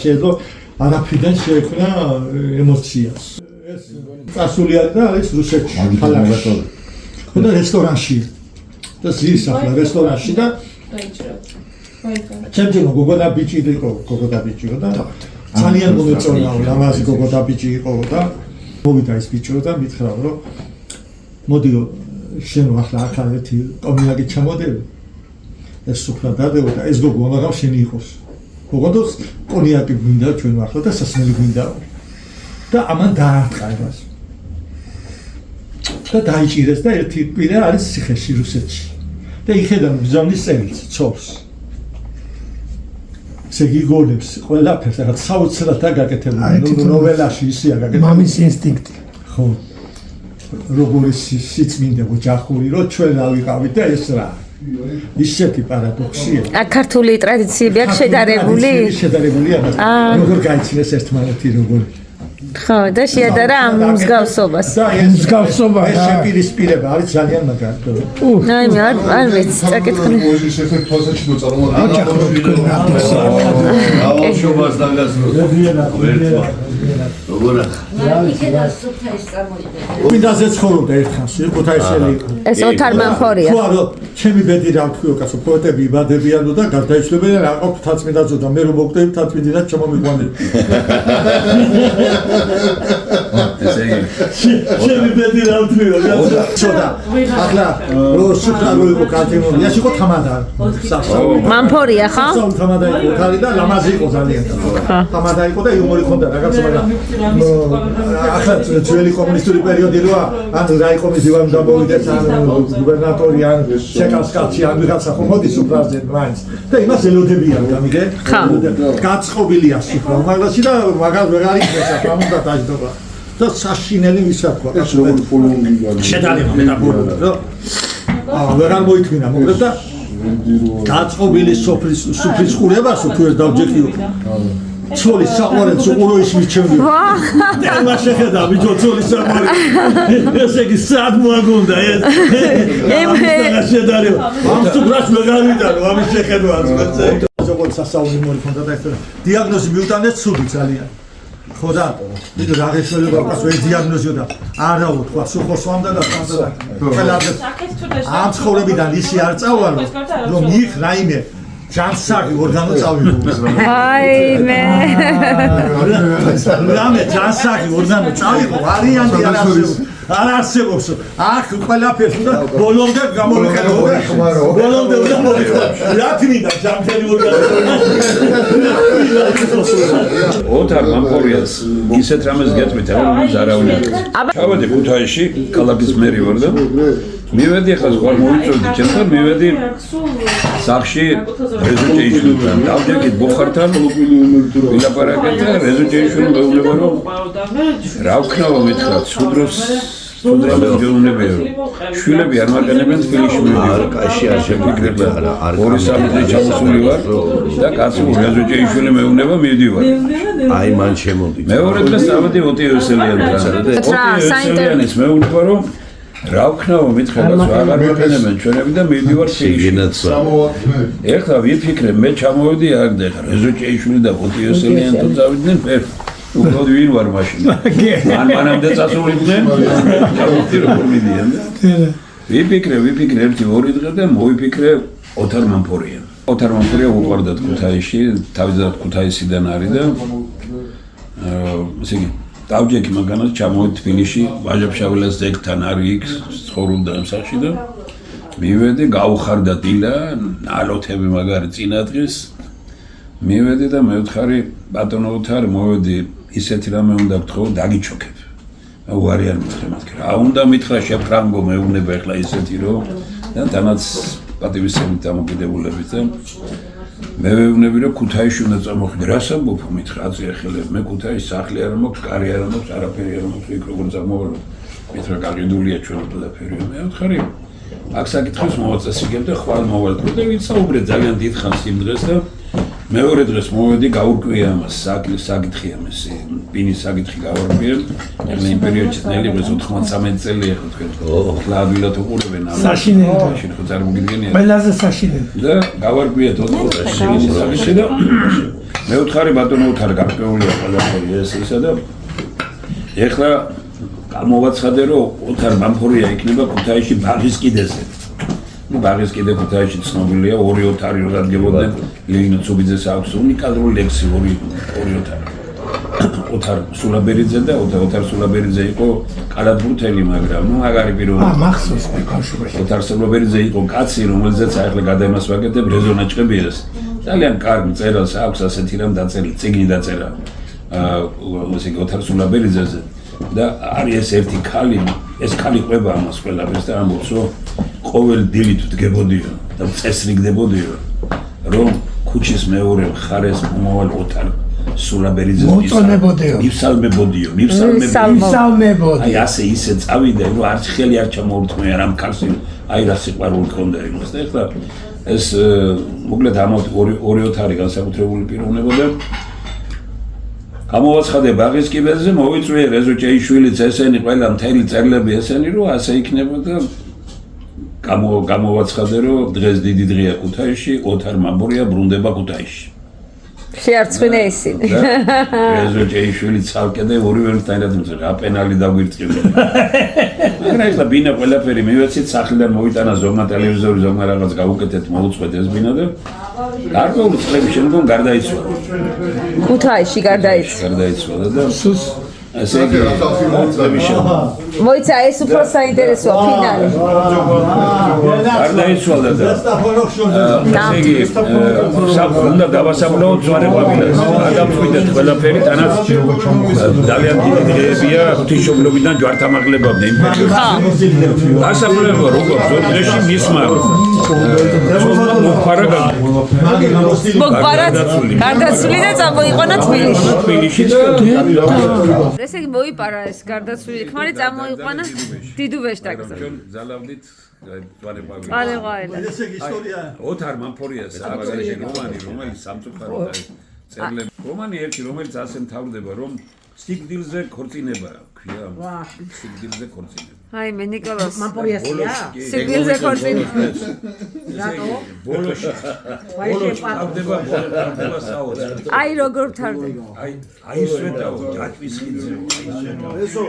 Εδώ αναπηδέν σε έκνα εμοτσίας. Ασούλη αρκετά, არის რუსეთში, ქალაქში. და რესტორანში. და ზის ახლა რესტორანში და ჩემჯერო გოგონა ბიჭი იყო, გოგონა ბიჭი და ძალიან მომეწონა, ლამაზი გოგონა ბიჭი იყო და მოვიდა ეს ბიჭი და მითხრა რომ მოდიო შენ ახლა ახლა ერთი კომიაკი ჩამოდევი. ეს სუფრა დადეო და ეს გოგო მაგამ შენი იყოს. გოგოდოს კომიაკი გვინდა ჩვენ ახლა და სასმელი გვინდა. და ამან დაარტყა ეს. და დაიჭირეს და ერთი კვირა არის ციხეში რუსეთში. და იხედა ბრძოლის წელს ცოლს. ესე გიგონებს ყველაფერს რაღაც საოცრად გაკეთებული ნოველაში ისეა გაკეთებული. მამის ინსტინქტი. ხო. როგორი სიწმინდა ოჯახური რო ჩვენ რა ვიყავით და ეს რა. ისეთი პარადოქსია. ქართული ტრადიციები აქვს შედარებული? შედარებულია. როგორ გაიცნეს ერთმანეთი როგორ ხო და შეადარა ამ მსგავსობას. მსგავსობა ეს შეპირისპირება არის ძალიან მაგარი. აი მე არ ვიცი წაკითხული. ეს ერთ ფაზაში რო წარმოადგენს როგორ მინდაზე ცხოვრობდა ერთხანს, ქუთაისელი იყო. ეს ოთარ მამფორია. ხო, არა, ჩემი ბედი რა ვთქვიო, კაცო, პოეტები იბადებიანო და გარდაიცვლებიან, რა ყავთ თაცმიდაძო და მე რომ მოვკვდები თაცმიდიდან ჩამომიყვანები. ესე იგი. ჩემი ბედი რა ვთქვიო, კაცო. ცოტა. ახლა რო სუფრა რო იყო კატეგორია, იყო თამადა. მამფორია ხო? თამადა იყო, თარი და ლამაზი იყო ძალიან. თამადა იყო და იუმორი ხონდა რაღაცა მაგრამ ახლა ძველი კომუნისტური პერიოდი როა ან რაიკომის დივანი გამოვიდეს ან გუბერნატორი ან ჩეკასკაცი ან ვიღაცა ხო მოდის სუფრაზე მაინც და იმას ელოდებიან გამიგე გაწყობილია სუფრა უმაღლესი და მაგას ვეღარ იქნეს ახლა უნდა დაждობა და საშინელი ვისაკვა შედარება მეტაბორული რომ ვეღარ მოითმინა მოკლედ და გაწყობილი სუფრის ყურებას თუ ეს დავჯექიო ცოლი საყვარელს უყუროის მიჩემდი. და მას შეხედა ბიჭო ცოლი საყვარელი. ესე იგი სად მოაგონდა ეს? ამას შედარება. ამ სუფრას ვეღარ ვიტანო ამის შეხედვას. როგორც სასაუბრო მოხდა და ეს დიაგნოზი მიუტანეს ცუდი ძალიან. ხო და ვიდრე აღეშველება ყავს ეს დიაგნოზი და არავო თქვა სუხოსვამდა და სანდა ყველაფერს ამ ცხოვრებიდან ისი არ წავალო რომ იქ რაიმე ჯანსაღი ორგანო წავიღო. აიმე. რამე ჯანსაღი ორგანო წავიღო არიანტი არ არსებობს. აქ ყველაფერს და ბოლომდე გამოვიყენო. ბოლომდე უნდა მოვიყო. რა თქმა ჯანმრთელი ორგანო. ოთარ მამფორიას ისეთ რამეს გეტყვით, რომელიც არავინ არ იცის. ჩავედი ქუთაისში, ქალაქის მერი ვარ და მივედი ახლა ზღვარ მოვიწვევდი ჩემთან, მივედი სახში რეზოჯეიშვილთან, დავჯექით ბუხართან, ვილაპარაკეთ და რეზოჯეიშვილი მეუბნება რომ რა ვქნავა მითხრა, სუდროს გეუბნებია რომ შვილები არ მაყენებენ თბილისში მივიდიო, კაში არ შეფიქრებდა, ორი სამი დღე ჩამოსული ვარ და კაცი რეზოჯეიშვილი მეუბნება მივდივარ. აი მან შემოვიდი. მეორე დღეს ავედი ოტიოსელიანთან და ოტიოსელიანის მეუბნება რომ რა ვქნავა მითხრას აღარ მეყენებენ ჩვენები და მივდივარ თბილისში. ეხლა ვიფიქრე მე ჩამოვედი აქ და რეზოჯეიშვილი და ოტიოსელიანთან წავიდნენ ფერ უბრალოდ ვინ ვარ მაშინ მანამდე წასულიდნენ ჩავდი როგორ მიდიან ვიფიქრე ერთი ორი დღე და მოვიფიქრე ოთარ მამფორია უყვარდათ ქუთაისში თავისად ქუთაისიდან არის და ესე იგი დავჯექი მაგანაც ჩამოვედი თბილისში ვაჟა-ფშაველას ძეგლთან არის იქ ცხოვრობდა ამ სახში და მივედი გავხარდა დილა ნალოთები მაგარი წინა დღეს მივედი და მევთხარი ბატონო ოთარ მოვედი ისეთი რამე უნდა გთხოვ დაგიჩოქებ უარი არ მითხრა მათქი რა უნდა მითხრა შეფრანგო მეუბნება ეხლა ისეთი რომ და თანაც პატივისცემით დამოკიდებულებით და მე ვეუბნები რომ ქუთაისში უნდა წამოხვიდე რას ამბობ მითხრა აწიახელებ მე ქუთაისში სახლი არ მაქვს კარი არ მაქვს არაფერი არ მაქვს იქ როგორ წამოვალ მითხრა გაყიდულია ჩვენ ყველაფერი მე ვთხარი აქ საკითხებს მოვაწესრიგებ და ხვალ მოვალ და ვიცაუბრე ძალიან დიდხანს იმ დღეს და მეორე დღეს მოვედი გაურკვია ამას საკითხი ამას პინის საკითხი გავარკვია ეხლა იმ პერიოდში ნელი 93 წელი ახლა თქვენ ხლა ადვილად უყურებენ ამას საშინელი ხო წარმოგიდგენია ყველაზე საშინელი და გავარკვია 94 წელში და მე ვთხარი ბატონო უთხარ გარკვეულია ყველაფერი ეს ისა და ეხლა გამოვაცხადე რომ ოთარ მამფორია იქნება ქუთაისში ბაღის კიდეზე ბაღის კიდე ქუთაისში ცნობილია ორი ოთარი რომ დადგებოდნენ ლეინო ცუბიძეს აქვს უნიკალური ლექსი ორი ოთარი ოთარ სულაბერიძე და ოთარ სულაბერიძე იყო კალათბურთელი მაგრამ ნუ მაგარი პიროვნება მახსოვს მე ბავშვობაში ოთარ სულაბერიძე იყო კაცი რომელზეც ახლა გადაიმას ვაკეთებ რეზონა ჭყებიას ძალიან კარგი წერილს აქვს ასეთი რამ დაწერილი წიგნი დაწერა ისე ოთარ სულაბერიძეზე და არის ეს ერთი ქალი ეს ქალი ყვება ამას ყველაფერს და ამბობს რომ ყოველ დილით ვდგებოდიო და წესრიგდებოდიო რომ ქუჩის მეორე მხარეს მომავალ ოთარ სულაბერიძეს მივსალმებოდიო აი ასე ისე წავიდა რომ არც ხელი არ ჩამოურთმეა რამ ქალს აი რა სიყვარული ქონდა იმას და ეხლა ეს მოკლედ ამათ ორი ოთარი განსაკუთრებული პიროვნება და გამოვაცხადე ბაღის კიბეზე მოვიწვიე რეზო ჭეიშვილიც ესენი ყველა მთელი წერილები ესენი რომ ასე იქნება და გამოვაცხადე რომ დღეს დიდი დღეა ქუთაისში ოთარ მამბორია ბრუნდება ქუთაისში შეარწმუნე ისინი რეზო ჭეიშვილი ცალკე და ორივე ერთად მძერა აპენალი დაგვირწყებია მაგრამ ეხლა ბინა ყველაფერი მივეცით სახლიდან მოვიტანა ზოგმა ტელევიზორი ზოგმა რაღაც გავუკეთეთ მოუწყვეთ ეს ბინა და გარკვეული წლების შემდგომ გარდაიცვალა ქუთაისში გარდაიცვალა და ასე იგი წლების შემდგომ მოიცა ეს უფრო საინტერესოა ფინალი გარდაიცვალა და ასე იგი უნდა დავასაბლოოთ ზვარებაბილას გადავწყვიტეთ ყველაფერი თანაც ძალიან დიდი დღეებია ღვთისმშობლობიდან ჯვართამაღლებამდე იმ პერიოდში ასაფლავო როგორ ზოგადში მისმა მოგპარად გარდაცვლილი და წამოიყვანა თბილისში ესე იგი მოიპარა ეს გარდაცვლილი ქმარი წამოიყვანა დიდუბეშტაკზე ზალავდით ზვარებაბილას ესე იგი ისტორია ოთარ მამფორიას აქვს ეს რომანი რომელიც სამწუხაროდ წერილები რომანი ერთი რომელიც ასე მთავრდება რომ სიგდილზე ქორწინება ქვია სიგდილზე ქორწინება აი მე ნიკოლას მამფორიასია სიგდილზე ქორწინება რატო ბოლოში თავდება საოცრად აი როგორ თავდება აი სვეტაო ჯაჭვის ხიძე ესო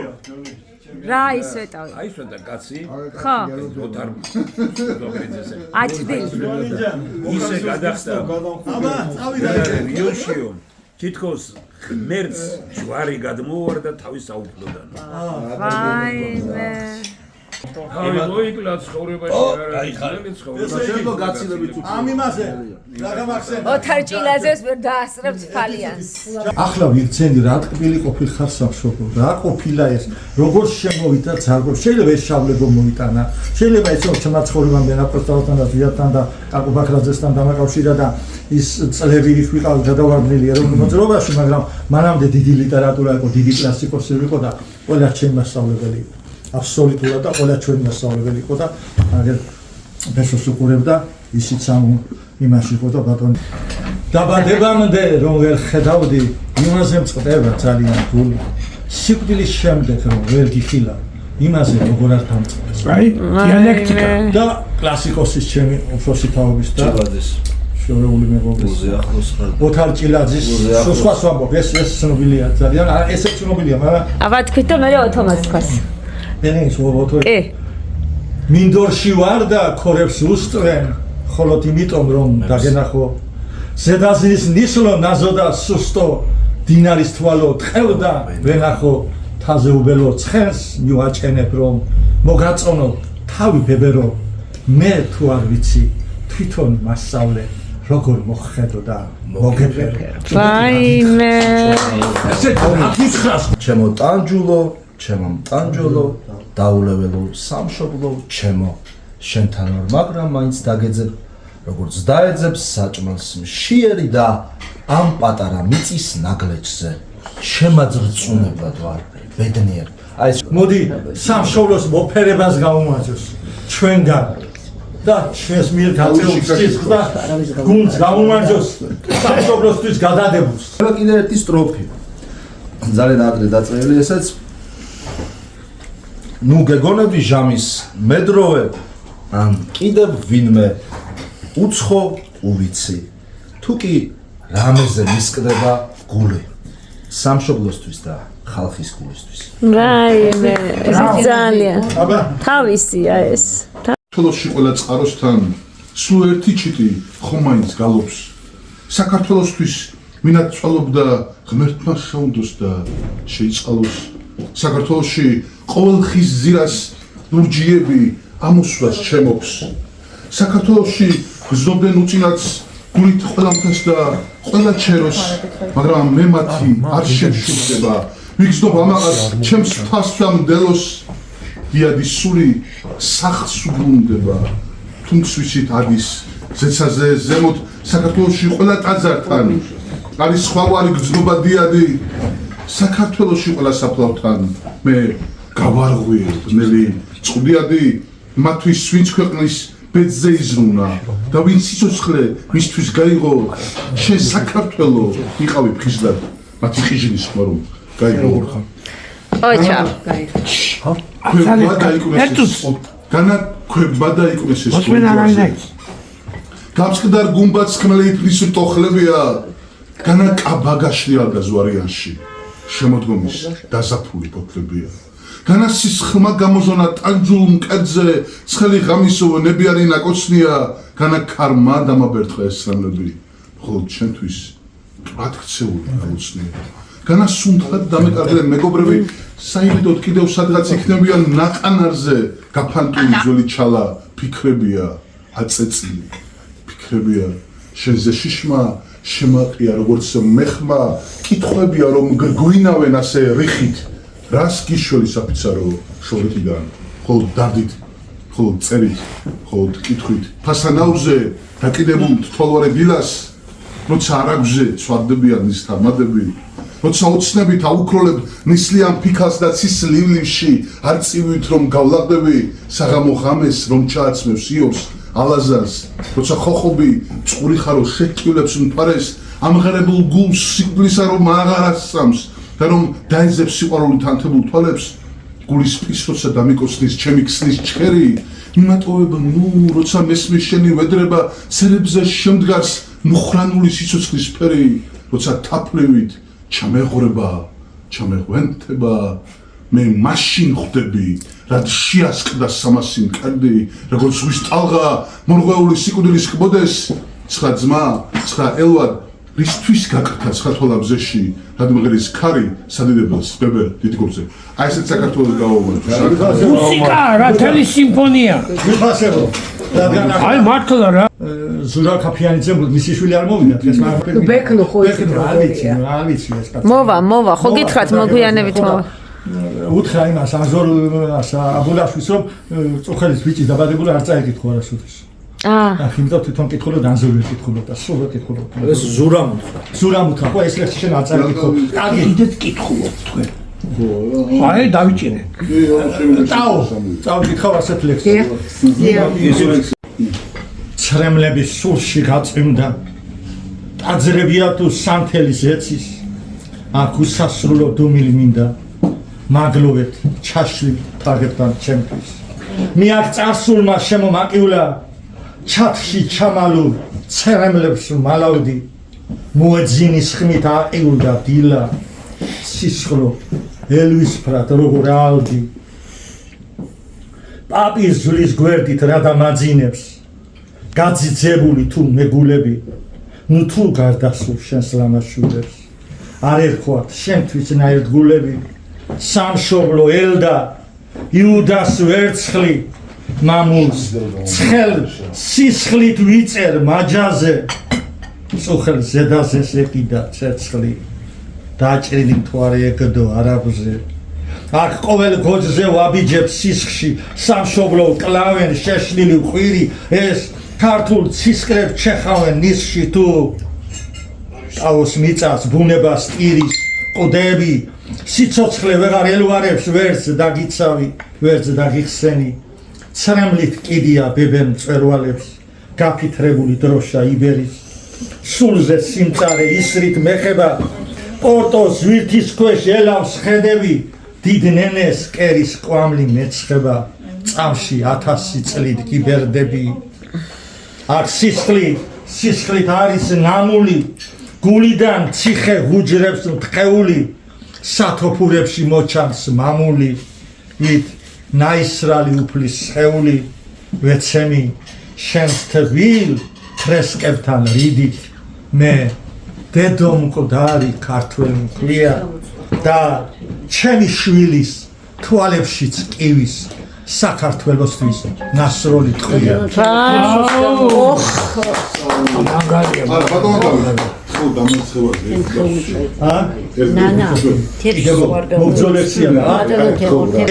რა ისვეტავი აი სვეტა კაცი ხო ოთარ სულაბერიძეს აჭდილი ისე გადახდა აბა წავიდა რიოშიო თითქოს ღმერთს ჯვარი გადმოვარდა თავის საუფლოდან ვაიმე აი მოიკლა ცხოვრებაში აი ხარ ესო გაცილებით ამ იმაზე რა გამახსენდა ოთარ ჭილაძეს ვერ დაასწრებთ ფალიანს ახლა ვიქცენდი რა ტკბილი ყოფილ ხარ სამშობლო რა ყოფილა ეს როგორ შემოვიდა ძარგო შეიძლება ეს შავლებო მოიტანა შეიძლება ეს ჩემმა ცხოვრებამდე ნაპროსტავთან და ზვიათთან და აკუ ბაქრაძესთან დამაკავშირა და ის წლები იქ ვიყავ გადავარდნილი ეროვნულ მოძრაობაში მაგრამ მანამდე დიდი ლიტერატურა იყო დიდი კლასიკოსი იყო და ყველა ჩემი მასწავლებელი იყო აბსოლუტურად და ყველა ჩვენი მასწავლებელი იყო და აგერ ბესოს უყურებდა ისიც ამ იმაში იყო და ბატონი დაბადებამდე რომ ვერ ხედავდი იმაზე მწყდება ძალიან გული სიკვდილის შემდეგ რომ ვერ გიხილა იმაზე როგორ არ დამწყდეს აი დიალექტიკა და კლასიკოსის ჩემი უფროსი თაობის და შორეული მეგობრის ოთარ ჭილაძის სხვა ვამბობ ეს ცნობილია ძალიან ესე ცნობილია მაგრამ აბა თქვით და მე ოთომას თქვას მე ვთქვი კი მინდორში ვარ და ქორებს უსწრენ ხოლოდ იმიტომ რომ დაგენახო ზედაზნის ნისლო ნაზოდა სუსტო დინარის თვალო თხევდა ვენახო თაზე უბელო ცხენს მივაჭენებ რომ მოგაწონო თავი ბებერო მე თუ არ ვიცი თვითონ მასწავლე როგორ მოხედო და მოგეფერო. ვაიმე. ჩემო ტანჯულო, ჩემო მტანჯულო, დაულეველო სამშობლო, ჩემო შენთან ვარ, მაგრამ მაინც დაგეძებ, როგორც დაეძებს საჭმელს მშიერი და ამ პატარა მიწის ნაგლეჯზე შემაძრწუნებლად ვარ, ბედნიერ. აი მოდი სამშობლოს მოფერებას გავუმარჯოს ჩვენგან და ჩვენს მიერ გაწეულ სიცხვა გუნდს გავუმარჯოს სამშობლოსთვის გადადებულს. კიდევ ერთი სტროფი. ძალიან ადრე დაწერილი ესეც. ნუ გეგონები ჟამის მედროვე ან კიდევ ვინმე უცხო უბიცი. თუ კი რამეზე მისკდება გული სამშობლოსთვის და ხალხის გულისთვის. ვაიმე, ძალიან. თავისია ეს. საქართველოში ყველა წყაროსთან სულ ერთი ჩიტი ხომაინს გალობს. საქართველოსთვის მინაცვალობდა ღმერთმა შეუნდოს და შეიწყალოს. საქართველოში ყოველ ხის ზირას ლურჯიები ამოსვლას ჩემობს. საქართველოში გზნობდნენ უწინაც გულით ყველამთას და ყველა ჩეროს, მაგრამ მე მათი არ შევშიფდება. ვიგზნობ ამაყას ჩემს ფასვამდელოს დიადის სული სახს უბრუნდება. თუმცა ვიცით ადის ზეცაზე ზემოთ საქართველოში ყველა ტაძართან არის სხვავარი გზნობა დიადი. საქართველოში ყველა საფლავთან მე გავარღვიე ბნელი წყუდიადი მათთვის ვინც ქვეყნის ბედზე იზრუნა და ვინც სიცოცხლე მისთვის გაიღო შენ საქართველო იყავი ფხიზლად მათი ხიჟინის ხმარო გაიგო ოჩა. განა ქვება დაიკვნეს ეს გამსკდარ გუმბათს ხმელით ის ტოხლებია განა კაბაგაშლია და ზვარიანში შემოდგომის დაზაფული ფოთლებია განა სისხლმა გამოზონა ტანჯულ მკერდზე ცხელი ღამისო ნებიარი ნაკოცნია განა ქარმა დამაბერთხა ესრამლები მხოლოდ ჩვენთვის პრაქციული აუცნია განა სუნთად დამეკარგლე მეგობრები საიმედოდ კიდევ სადღაც იქნებიან ნაყანარზე გაფანტული ძველი ჩალა ფიქრებია აწეწილი ფიქრებია შენზე შიშმა შემაყია როგორც მეხმა კითხვებია რომ გვინავენ ასე რიხით რას გიშველი საფიცარო შორეთიდან ხოლ დარდით ხოლ წერით ხოლ კითხვით ფასანაუზე დაკიდებულ თვალვარე დილას როცა არაგზე სვარდებიან ის თამადები როცა ოცნებით აუქროლებ ნისლიან ფიქალს და ცის ლივლივში არ წივით რომ გავლაღდები საღამო ღამეს რომ ჩააცმევს იობს ალაზარს როცა ხოხობი წყური ხარო შეკივლებს მთვარეს ამღერებულ გულს სიკვდილისა რომ აღარ ასწამს და რომ დაეძებს სიყვარული თანთებულ თვალებს გულის ფის როცა დამიკოცნის ჩემი ქსნის ჩხერი იმატოვებ ნუ როცა მესმის შენი ვედრება სერებზე შემდგარს მუხრანული სიცოცხლის ფერი როცა თაფლივით ჩამეღრება ჩამეღვენთება მე მაშინ ხვდები რად შეასკდა სამასი მკერდი როგორც ზღვის ტალღა მორღვეული სიკვდილის კბოდეს ცხა ძმა ცხა ელვად რისთვის გაკრთა ცხა თვალაბზეში რად მღერის ქარი სადიდებელს ბებერ დიდგორზე აი ესეც საქართველოს გავავარდო მუსიკა რა თელი სიმფონია გიფასებო აი მართლა რა ზურა კაფიანიძე მისი შვილი არ მოვიდა დღეს მაგრამ ბექნო ხო ის არ ვიცი ეს კაცი მოვა ხო გითხრათ მოგვიანებით მოვა. უთხრა იმას აზორას აბულაშვილს რომ წუხელის ბიჭი დაბადებული არ წაიკითხო არასოდეს იმიტომ თვითონ კითხულობ და ანზორული კითხულობდა სულ კითხულობდა ეს ზურამ უთხრა ზურამ უთხრა ხო ეს ლექსი შენ არ წაიკითხო კარგი კიდეც კითხულობ თქვენ აი დავიჭირე წაო კითხავ ასეთ ლექსს ცრემლების სულში გაწმდა ტაძრებია თუ სანთელის ეცის აქ უსასრულო დუმილი მინდა მაგლოვეთ ჩაშლი თაგებთან ჩემთვის მე აქ წარსულმა შემომაკიულა ჩათში ჩამალუ ცრემლებს მალავდი მოეძინის ხმით აყიულდა დილა სისხლო ელვისფრად როგორ ალდი პაპის ზulis გვერდით რა დამაძინებს გაძიძებული თუ მეგულები ნუ თუ გარდასულ შენს ლამაშულებს არ ერქვათ შენთვის ნაირდგულები სამშობლო ელდა იუდას ვერცხლი მამულს ცხელ სისხლით ვიწერ მაჯაზე მწუხელ ზედაზე ზეკიდა ცეცხლი დაჭრილი მთვარე ეკდო არაბზე აქ ყოველ გოჯზე ვაბიჯებს სისხლში სამშობლო კლავენ შეშლილი ყვირი ეს ქართულ ცისკრებს ჩეხავენ ნისში თუ აუს მიწას ბუნებას ტირის ყდები სიცოცხლე ვეღარ ელვარებს ვერც დაგიცავი ვერც დაგიხსენი ცრემლით კიდია ბებენ მწვერვალებს გაფითრებული დროშა იბერის სულზე სიმწარე ისრით მეხება პორტოს ზვირთის ქვეშ ელავს ხედები დიდ ნენეს კერის კვამლი მეცხება წამში 1000 წლით გიბერდები აქ სისხლით არის ნამული გულიდან ციხე გუჯრებს მტყეული სათოფურებში მოჩანს მამული ვით ნაისრალი უფლის სხეული ვეცემი შენს თვილ ფრესკებთან რიდით მე დედო მკვდარი ქართველი მქვია და ჩემი შვილის თვალებშიც ყივის საქართველოსთვის ნასროლი ტყვია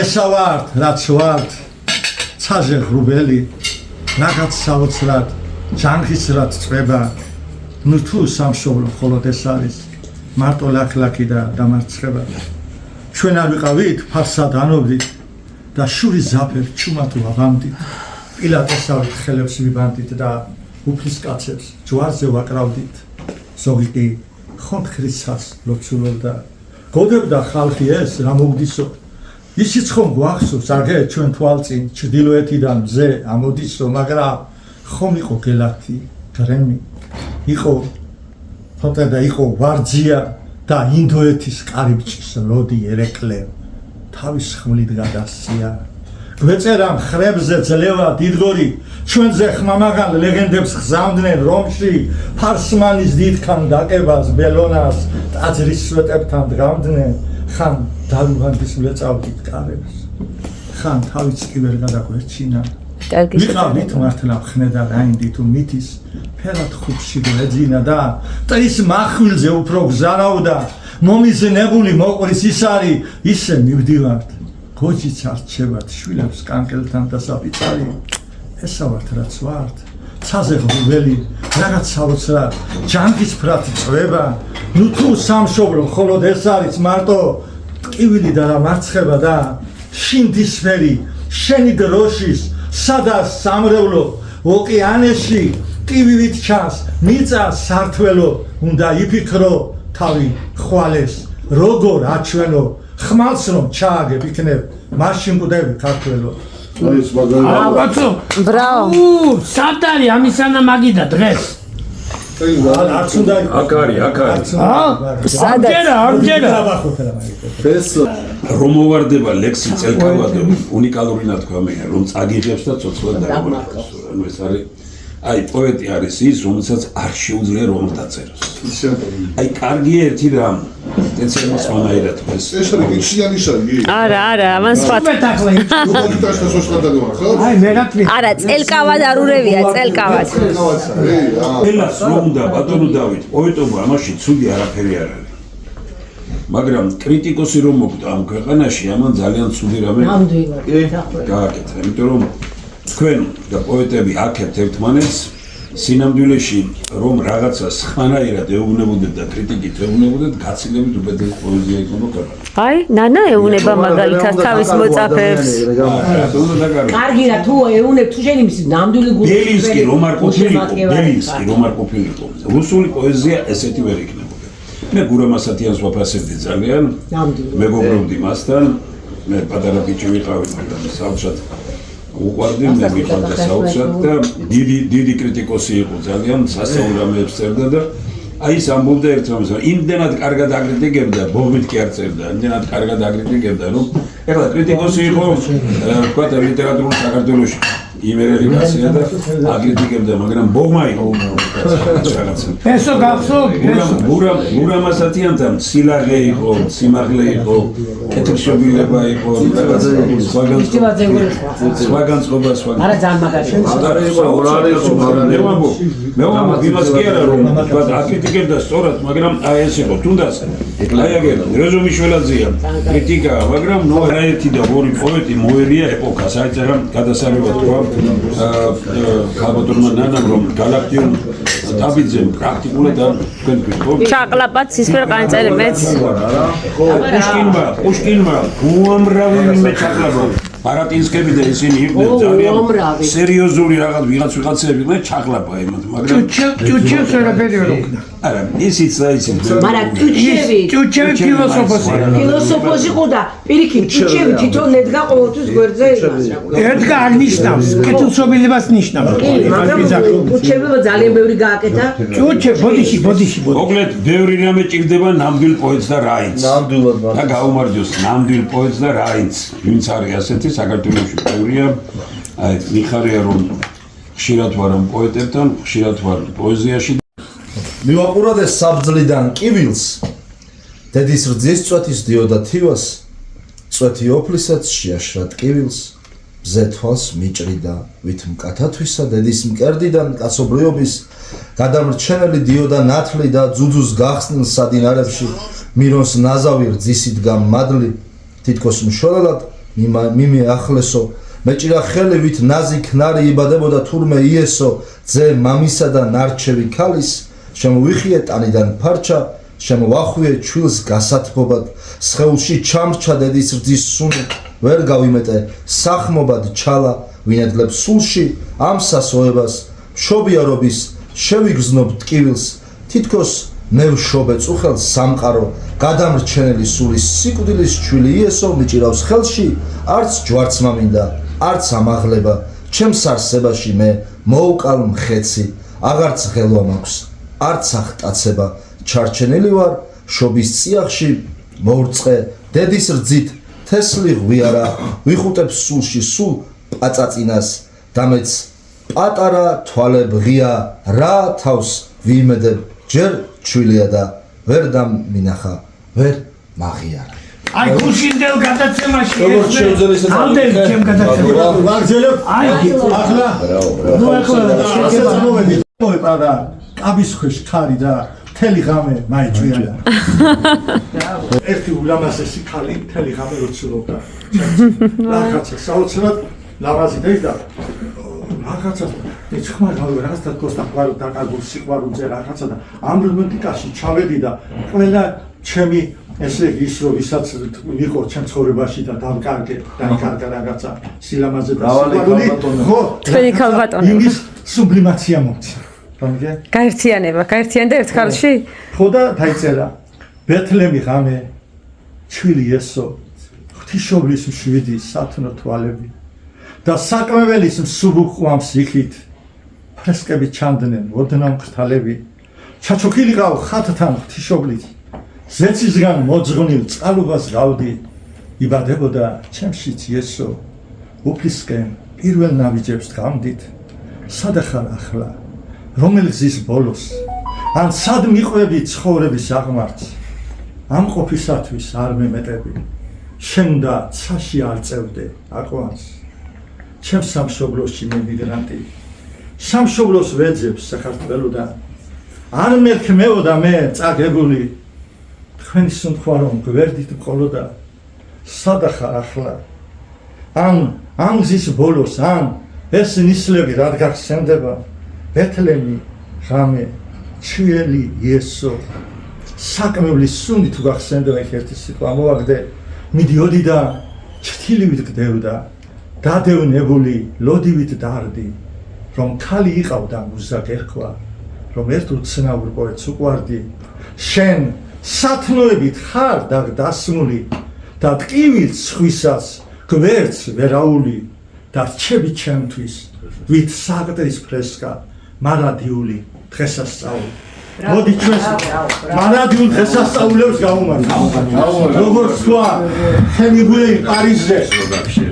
ესა ვართ რაც ვართ ცაზე ღრუბელი რაღაც საოცრად ჯანღის რაც წვება ნუ თუ სამშობლო მხოლოდ ეს არის მარტო ლაქლაკი და დამარცხება ჩვენ არ ვიყავით ფარსად ანობდით და შურის ზაფერ ჩუმად ვაბამდით პილატესავით ხელებს ვიბანდით და უფლის კაცებს ჯვარზე ვაკრავდით ზოგი კი ხონთხრიცას ლოცულობდა გოდებდა ხალხი ეს რა მოგდისო ისიც ხომ გვახსოვს აგე ჩვენ თვალწინ ჩრდილოეთიდან მზე ამოდისო მაგრამ ხომ იყო გელათი გრემი იყო ფოტა და იყო ვარძია და ინდოეთის კარიბჭის ლოდი ერეკლე თავის ხმლით გადასცია გვეწერა მხრებზე ძლევა დიდგორი ჩვენზე ხმამაღალ ლეგენდებს ხზავდნენ რომში ფარსმანის დიდქან დაკებას ბელონას ტაძრის სვეტებთან დგამდნენ ხან დავივანდის ვლეწავდით კარებს ხან თავიც კი ვერ გადაგვერჩინა ვიყავით მართლა ხნედა რაინდი თუ მითის ფერად ხუბში გვეძინა და ტრის მახვილზე უფრო გზარავდა მომიზნებული მოყრის ის არის ისე მივდივართ გოჯიც არჩევათ შვილებს კანკელთან და საფიცარი ესა ვართ რაც ვართ ცაზე ღრუბელი რაღაც საოცრად ჯანგის ფრათი წვება ნუ თუ სამშობლო მხოლოდ ეს არის მარტო ტკივილი და მარცხება და შინდისფერი შენი დროშის სადაც სამრევლო ოკეანეში ტივივით ჩანს მიწა სართველო უნდა იფიქრო თავი ხვალეს როგორ აჩვენო ხმალს რომ ჩააგებ იქნებ მაშინ მკვდები ქართველო ბაცო ბრავო სათარი ამისანა მაგიდა დღეს არც უნდა აქ არის ამჯერა რომ მოვარდება ლექსი წელკავადო უნიკალური ნათქვამია რომ წაგიღებს და ცოცხლად დაიმარხოს ანუ ეს არის აი პოეტი არის ის რომელსაც არ შეუძლია რომ დაწეროს აი კარგი ერთი რამ დეცემის მონაირად ეს არის ნიშანიშანი არა ამან სხვა აი მე რატვი არა წელკავად არ ურევია წელკავად ყველას რომ უნდა ბატონო დავით პოეტობა ამაში ცუდი არაფერი არ არის მაგრამ კრიტიკოსი რომ მოკვდა ამ ქვეყანაში ამან ძალიან ცუდი რამე გააკეთა იმიტომ რომ თქვენ და პოეტები აქებთ ერთმანეთს სინამდვილეში რომ რაღაცა სხვანაირად ეუბნებოდეთ და კრიტიკით ეუბნებოდეთ გაცილებით უბედური პოეზია იქნება ქვეყანაში აი ნანა ეუნება მაგალითად თავის მოწაფეებს კარგი რა თუ ეუნებ თუ შენი მის ნამდვილი გული ბელინსკი რომ არ ყოფილიყო რუსული პოეზია ესეთი ვერ იქნებოდა მე გურამ ასათიანს ვაფასებდი ძალიან მეგობრობდი მასთან მე პატარა ბიჭი ვიყავი მაგრამ საოცრად უყვარდი მე მიყავდა საოცრად და დიდი კრიტიკოსი იყო ძალიან სასწაულ რამეებს წერდა და აი ეს ამბობდა ერთ რამეს იმდენად კარგად აკრიტიკებდა ბობით კი არ წერდა იმდენად კარგად აკრიტიკებდა რომ ეხლა კრიტიკოსი იყო თქვა ლიტერატურულ საქართველოში იმერელი კაცია და აკრიტიკებდა მაგრამ ბოგმა იყო ესო გახსოვთ გურამ ასათიანთან სილაღე იყო სიმაღლე იყო კეთილშობილება იყო რაღაც სხვაგან წყობა არა ძალიან მაგარი მე იმას კი არა რომ თქვა აკრიტიკებდა სწორად, მაგრამ აი ეს იყო თუნდაც აი აგერ რეზუმიშველაძეა კრიტიკა, მაგრამ ნუ ერთი და ორი პოეტი მოერია ეპოქას, აი წერა გადასარევად თქვა ხალბატონმა ნანამ რომ გალაქტიონ დაბიძემ პრაქტიკულად არ თქვენ გითხო ჩაყლაპად ცისფერ ყანწელი მეც პუშკინმა უამრავი მე ჩაყლაპა ბარატინსკები და ისინი იყვნენ ძალიან სერიოზული ვიღაცები იყვნენ ჩაყლაპა იმათ მაგრამ ჭუჩევს არაფერი არ უქნა არა ისიც მაგრამ ჭუჩევი ფილოსოფოსი ყოდა პირიქით ჭუჩევი თვითონ ედგა ყოველთვის გვერდზე იმას ერთგა არ ნიშნავს კეთილშობილებას ნიშნავს მაგრამ ჭუჩევი ძალიან ბევრი გააკეთა ბოდიში მოკლედ ბევრი რამე ჭირდება ნამდვილ პოეტს და რაინც და გაუმარჯოს ნამდვილ პოეტს და რაინც ვინც არის ასეთი საქართველოში ბევრია აი მიხარია რომ ხშირად ვარ ამ პოეტებთან ხშირად ვარ პოეზიაში მივაყუროთ საბძლიდან კივილს დედის რძის წვეთის დიოდა თივას წვეთი ოფლისაც შეაშრა კივილს მზე თვალს მიჭრიდა ვით მკათათვისა დედის მკერდიდან კაცობრიობის გადამრჩენელი დიოდა ნათლი და ძუძუს გახსნილ სადინარებში მირონს ნაზავი რძისიდგა მადლი თითქოს მშველად მიმეახლესო მეჭირა ხელი ვით ნაზი ქნარი იბადებოდა თურმე იესო ძე მამისა და ნარჩევი ქალის შემოვიხიე ტანიდან ფარჩა შემოვახვიე ჩვილს გასათბობად სხეულში ჩამრჩა დედის რძის სუნი ვერ გავიმეტე სახმობად ჩალა ვინედლებს სულში ამ სასოებას მშობიარობის შევიგრძნობ ტკივილს თითქოს მე ვშობე წუხელს სამყარო გადამრჩენელი სულის სიკვდილის ჩვილი იესო მიჭირავს ხელში არც ჯვარც მამინდა არც ამაღლება ჩემს არსებაში მე მოუკალ მხეცი აღარც ღელვა მაქვს არც ახტაცება ჩარჩენილი ვარ შობის წიაღში მოურწყე დედის რძით თესლი ღვიარა ვიხუტებ სულში სულ პაწაწინას და მეც პატარა თვალებ ღია რა თავს ვიმედებ ჯერ ჩვილია და ვერ დამინახა ვერ მაღიარა აი გუშინდელ გადაცემაში როგორც შევძელი ეს ამდენ ჩემ გადაცემაში ვაგზელებ აი ახლა ნუ ახლა ასეც მომენტი მოეპარა კაბის ქვეშ ხარი და მთელი ღამე მაიჭვია ერთი ულამაზესი ქალი მთელი ღამე როცულობდა რაღაცა საოცრად ლამაზი და რაღაცა ეცხმა რაღაცა გოსტაყვარ დაკარგულ სიყვარულზე რაღაცა და ამ რომანტიკაში ჩავედი და ყველა ჩემი ესე ის რომ ვისაც ვიყო ჩემ ცხოვრებაში და დავკარგე რაღაცა სილამაზე და სიყვარული ხო თქვენი ქალბატონი იმის სუბლიმაცია მომწია გამიგე გაერთიანება გაერთიანდა ერთ ხალში ხო და დაიწერა ბეთლემი ღამე ჩვილი ესო ღვთისმშობლის მშვიდი სათნო თვალები და საკმეველის მსუბუქ იქით ფრესკები ჩანდნენ ოდნავ ხრთალები ჩაჩოქილიყავ ხათთან ღვთისმშობლის ზეცისგან მოძღვნილ წყალობას გავდი იბადებოდა ჩემშიც იესო უფლისკენ პირველ ნაბიჯებს გამდით სადახარ ახლა რომელ გზის ბოლოს ან სად მიყვები ცხოვრების აღმართს ამ ყოფისათვის არ მემეტები შენ და ცაში არ წევდე აკვანს ჩემ სამშობლოში მე მიგრანტი სამშობლოს ვეძებს საქართველოდან არ მექმეოდა მე წაგებული თქვენი სუნთქვა გვერდით მყოლოდა სადახარ ახლა ამ გზის ბოლოს ან ეს ნისლები რად გახსენდება ბეთლემი ღამე ჩვილი იესო საკმევლის სუნი თუ გახსენდება ერთი სიტყვა მოვაგდე მიდიოდი და ჩრდილივით გდევდა დადევნებული ლოდივით დარდი რომ ქალი იყავდა მუზა გერქვა რომ ერთ უცნაურ პოეტს უყვარდი შენ სათნოებით ხარ და დასმული და ტკივილს სხვისას გვერდს ვერაული და რჩები ჩემთვის ვით საგდრის ფრესკა მარადიული დღესასწაული მოდი ჩვენს მარადიულ დღესასწაულებს გავუმართოთ როგორც თქვა თემიგული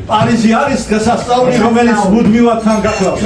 პარიზი არის დღესასწაული რომელიც მუდმივად თან გახლავს